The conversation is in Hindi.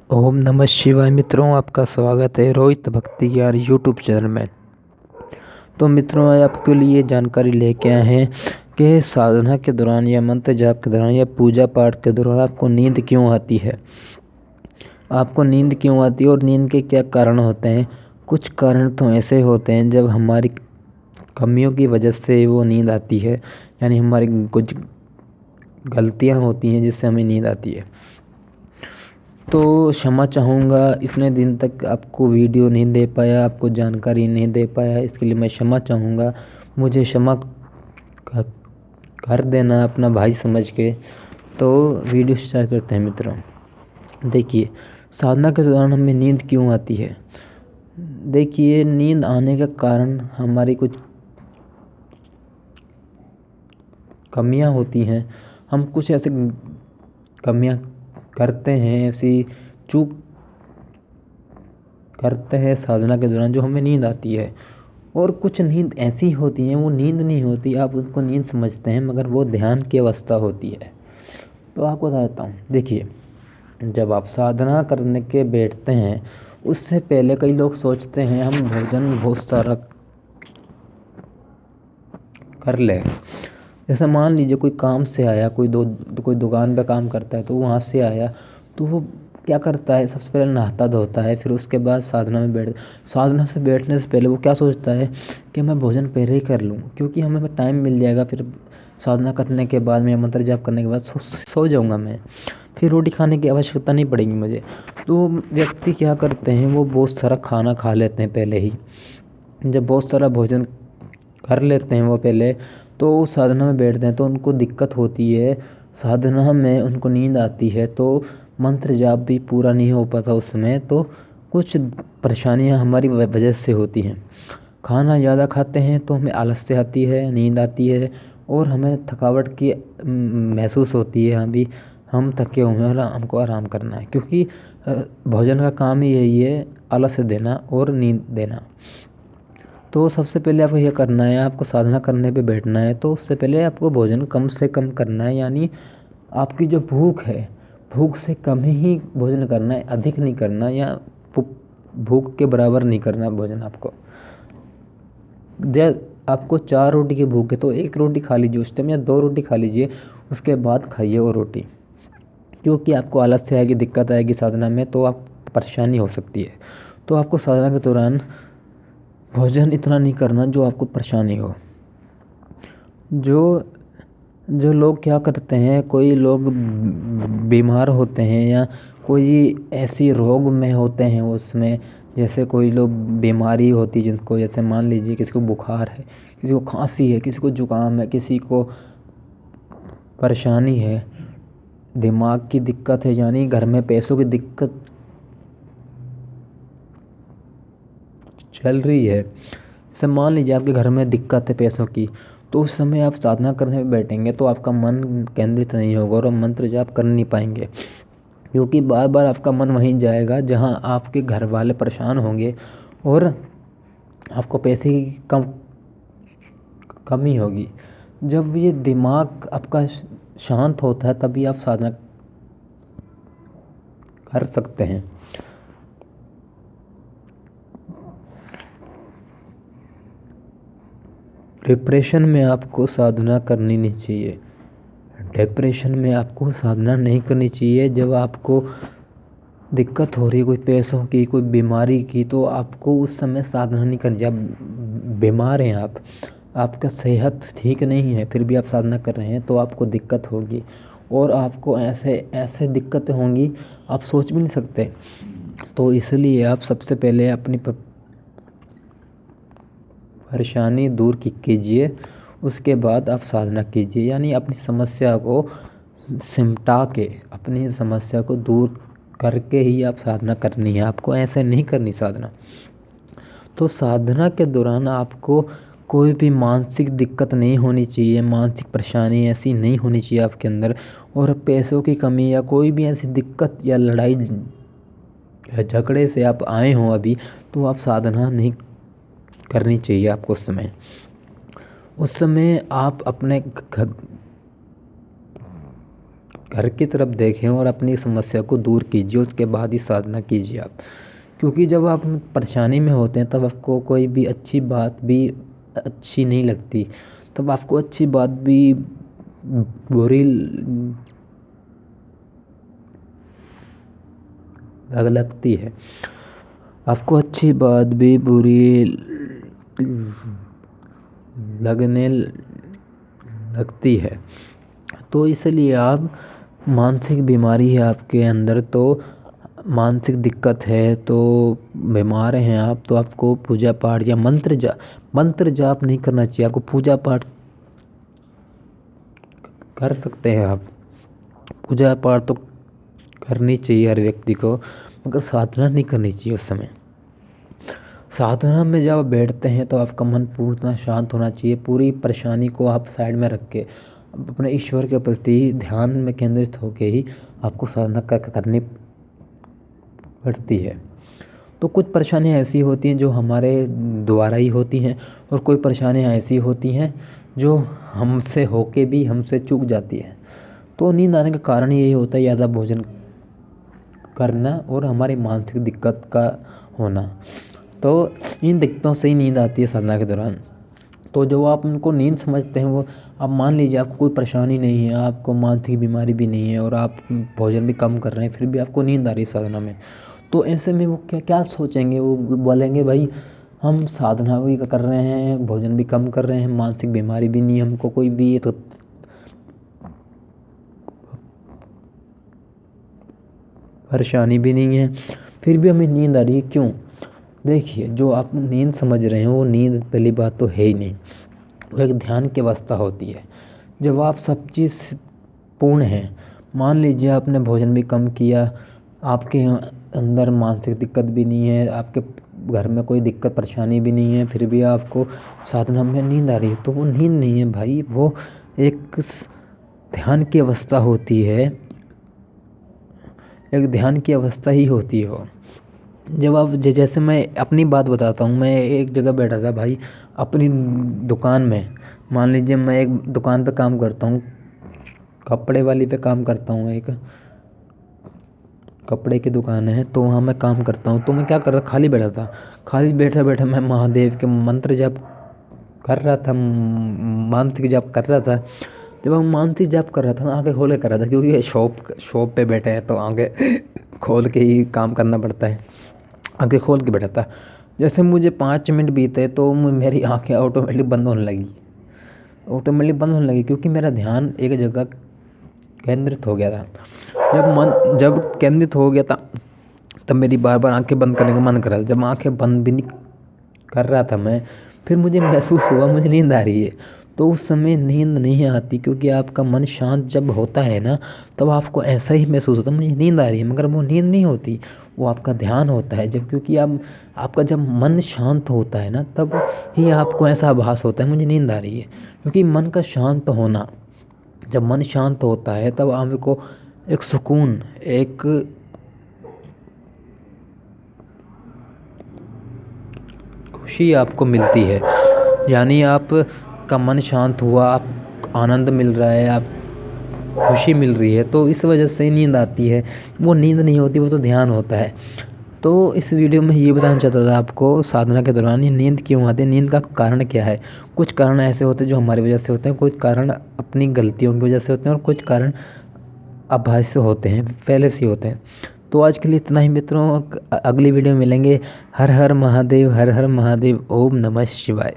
ओम नमः शिवाय। मित्रों, आपका स्वागत है रोहित भक्ति ज्ञान यूट्यूब चैनल में। तो मित्रों, आज आपके लिए जानकारी लेके आए हैं कि साधना के दौरान या मंत्र जाप के दौरान या पूजा पाठ के दौरान आपको नींद क्यों आती है। आपको नींद क्यों आती है और नींद के क्या कारण होते हैं। कुछ कारण तो ऐसे होते हैं जब हमारी कमियों की वजह से वो नींद आती है, यानी हमारी कुछ गलतियाँ होती हैं जिससे हमें नींद आती है। तो क्षमा चाहूँगा, इतने दिन तक आपको वीडियो नहीं दे पाया, आपको जानकारी नहीं दे पाया, इसके लिए मैं क्षमा चाहूँगा। मुझे क्षमा कर देना अपना भाई समझ के। तो वीडियो स्टार्ट करते हैं मित्रों। देखिए, साधना के दौरान हमें नींद क्यों आती है। देखिए, नींद आने का कारण हमारी कुछ कमियां होती हैं। हम कुछ ऐसे कमियां करते हैं, ऐसी चूक करते हैं साधना के दौरान जो हमें नींद आती है। और कुछ नींद ऐसी होती हैं, वो नींद नहीं होती, आप उसको नींद समझते हैं, मगर वो ध्यान की अवस्था होती है। तो आपको बताता हूँ। देखिए, जब आप साधना करने के बैठते हैं, उससे पहले कई लोग सोचते हैं हम भोजन बहुत सारा कर ले। जैसे मान लीजिए कोई काम से आया, कोई दुकान पे काम करता है, तो वहाँ से आया तो वो क्या करता है, सबसे पहले नहाता धोता है, फिर उसके बाद साधना में साधना से बैठने से पहले वो क्या सोचता है कि मैं भोजन पहले ही कर लूँ, क्योंकि हमें टाइम मिल जाएगा। फिर साधना करने के बाद में, मंत्र जाप करने के बाद सो जाऊँगा मैं, फिर रोटी खाने की आवश्यकता नहीं पड़ेगी मुझे। तो व्यक्ति क्या करते हैं, वो बहुत सारा खाना खा लेते हैं पहले ही। जब बहुत सारा भोजन कर लेते हैं वो पहले, तो साधना में बैठते हैं तो उनको दिक्कत होती है। साधना में उनको नींद आती है, तो मंत्र जाप भी पूरा नहीं हो पाता उस समय। तो कुछ परेशानियां हमारी वजह से होती हैं। खाना ज़्यादा खाते हैं तो हमें आलस्य आती है, नींद आती है, और हमें थकावट की महसूस होती है। हम थके हुए हैं और हमको आराम करना है, क्योंकि भोजन का काम ही यही है, आलस्य देना और नींद देना। तो सबसे पहले आपको यह करना है, आपको साधना करने पे बैठना है तो उससे पहले आपको भोजन कम से कम करना है, यानी आपकी जो भूख है, भूख से कम ही भोजन करना है, अधिक नहीं करना, या भूख के बराबर नहीं करना भोजन आपको। आपको 4 रोटी की भूख है तो 1 रोटी खा लीजिए उस टाइम, या 2 रोटी खा लीजिए, उसके बाद खाइए वो रोटी। क्योंकि आपको आलस्य आएगी, दिक्कत आएगी साधना में, तो आप परेशानी हो सकती है। तो आपको साधना के दौरान भोजन इतना नहीं करना जो आपको परेशानी हो। जो जो लोग क्या करते हैं, कोई लोग बीमार होते हैं या कोई ऐसी रोग में होते हैं उसमें, जैसे कोई लोग बीमारी होती है जिनको, जैसे मान लीजिए किसी को बुखार है, किसी को खांसी है, किसी को जुकाम है, किसी को परेशानी है, दिमाग की दिक्कत है, यानी घर में पैसों की दिक्कत चल रही है। जैसे मान लीजिए आपके घर में दिक्कत है पैसों की, तो उस समय आप साधना करने में बैठेंगे तो आपका मन केंद्रित नहीं होगा और आप मंत्र जाप कर नहीं पाएंगे, क्योंकि बार बार आपका मन वहीं जाएगा जहां आपके घर वाले परेशान होंगे और आपको पैसे की कमी होगी। जब ये दिमाग आपका शांत होता है तभी आप साधना कर सकते हैं। डिप्रेशन में आपको साधना करनी नहीं चाहिए। डिप्रेशन में आपको साधना नहीं करनी चाहिए। जब आपको दिक्कत हो रही है कोई पैसों की, कोई बीमारी की, तो आपको उस समय साधना नहीं करनी चाहिए। आप बीमार हैं, आपका सेहत ठीक नहीं है, फिर भी आप साधना कर रहे हैं तो आपको दिक्कत होगी, और आपको ऐसे ऐसे दिक्कतें होंगी आप सोच भी नहीं सकते। तो इसलिए आप सबसे पहले अपनी परेशानी दूर कीजिए, उसके बाद आप साधना कीजिए, यानी अपनी समस्या को सिमटा के, अपनी समस्या को दूर करके ही आप साधना करनी है, आपको ऐसे नहीं करनी साधना। तो साधना के दौरान आपको कोई भी मानसिक दिक्कत नहीं होनी चाहिए, मानसिक परेशानी ऐसी नहीं होनी चाहिए आपके अंदर, और पैसों की कमी या कोई भी ऐसी दिक्कत या लड़ाई झगड़े से आप आए हों अभी, तो आप साधना नहीं करनी चाहिए आपको उस समय आप अपने घर की तरफ देखें और अपनी समस्या को दूर कीजिए, उसके बाद ही साधना कीजिए आप। क्योंकि जब आप परेशानी में होते हैं तब आपको कोई भी अच्छी बात भी अच्छी नहीं लगती, तब आपको अच्छी बात भी बुरी लगती है, आपको अच्छी बात भी बुरी लगने लगती है। तो इसलिए आप मानसिक बीमारी है आपके अंदर, तो मानसिक दिक्कत है, तो बीमार हैं आप, तो आपको पूजा पाठ या मंत्र जाप नहीं करना चाहिए। आपको पूजा पाठ कर सकते हैं आप, पूजा पाठ तो करनी चाहिए हर व्यक्ति को, मगर साधना नहीं करनी चाहिए उस समय। साधना में जब आप बैठते हैं तो आपका मन पूर्ण शांत होना चाहिए। पूरी परेशानी को आप साइड में रख के अपने ईश्वर के प्रति ध्यान में केंद्रित होके ही आपको साधना करनी पड़ती है। तो कुछ परेशानियाँ ऐसी होती हैं जो हमारे द्वारा ही होती हैं, और कोई परेशानियाँ ऐसी होती हैं जो हमसे होके भी हमसे चूक जाती हैं। तो नींद आने का कारण यही होता है ज़्यादा भोजन करना और हमारी मानसिक दिक्कत का होना। तो इन दिक्कतों से ही नींद आती है साधना के दौरान। तो जो आप उनको नींद समझते हैं, वो आप मान लीजिए आपको कोई परेशानी नहीं है, आपको मानसिक बीमारी भी नहीं है और आप भोजन भी कम कर रहे हैं, फिर भी आपको नींद आ रही है साधना में, तो ऐसे में वो क्या क्या सोचेंगे? वो बोलेंगे भाई हम साधना भी कर रहे हैं, भोजन भी कम कर रहे हैं, मानसिक बीमारी भी नहीं है हमको कोई भी, तो परेशानी भी नहीं है, फिर भी हमें नींद आ रही है, क्यों? देखिए, जो आप नींद समझ रहे हैं वो नींद पहली बात तो है ही नहीं, वो एक ध्यान की अवस्था होती है। जब आप सब चीज़ पूर्ण है, मान लीजिए आपने भोजन भी कम किया, आपके अंदर मानसिक दिक्कत भी नहीं है, आपके घर में कोई दिक्कत परेशानी भी नहीं है, फिर भी आपको साधना में नींद आ रही है, तो वो नींद नहीं है भाई, वो एक ध्यान की अवस्था होती है, एक ध्यान की अवस्था ही होती है वो। जब आप जैसे मैं अपनी बात बताता हूँ, मैं एक जगह बैठा था भाई अपनी दुकान में, मान लीजिए मैं एक दुकान पे काम करता हूँ, कपड़े वाली पे काम करता हूँ, एक कपड़े की दुकान है, तो वहाँ मैं काम करता हूँ। तो मैं क्या कर रहा, खाली बैठा था, खाली बैठा बैठा मैं महादेव के मंत्र जप कर रहा था, मानसिक जप कर रहा था। जब हम मानसिक जप कर रहा था ना, आंखें खोल के कर रहा था, क्योंकि शॉप पे बैठे हैं तो आंखें खोल के ही काम करना पड़ता है, आंखें खोल के बैठा था। जैसे मुझे 5 मिनट बीते तो मेरी आंखें ऑटोमेटिक बंद होने लगी, क्योंकि मेरा ध्यान एक जगह केंद्रित हो गया था। जब केंद्रित हो गया था, तब मेरी बार बार आंखें बंद करने का मन कर रहा था। जब आंखें बंद भी नहीं कर रहा था मैं, फिर मुझे महसूस हुआ मुझे नींद आ रही है। तो उस समय नींद नहीं आती, क्योंकि आपका मन शांत जब होता है ना, तब आपको ऐसा ही महसूस होता है मुझे नींद आ रही है, मगर वो नींद नहीं होती, वो आपका ध्यान होता है। जब क्योंकि आपका जब मन शांत होता है ना, तब ही आपको ऐसा आभास होता है मुझे नींद आ रही है। क्योंकि मन का शांत होना, जब मन शांत होता है तब आपको एक सुकून, एक खुशी आपको मिलती है, यानी आपका मन शांत हुआ, आप आनंद मिल रहा है, आप खुशी मिल रही है, तो इस वजह से नींद आती है। वो नींद नहीं होती, वो तो ध्यान होता है। तो इस वीडियो में ये बताना चाहता था आपको, साधना के दौरान ये नींद क्यों आती है, नींद का कारण क्या है। कुछ कारण ऐसे होते हैं जो हमारी वजह से होते हैं, कुछ कारण अपनी गलतियों की वजह से होते हैं, और कुछ कारण आभास से होते हैं, पहले से होते हैं। तो आज के लिए इतना ही मित्रों, अगली वीडियो में मिलेंगे। हर हर महादेव, हर हर महादेव, ओम नमः शिवाय।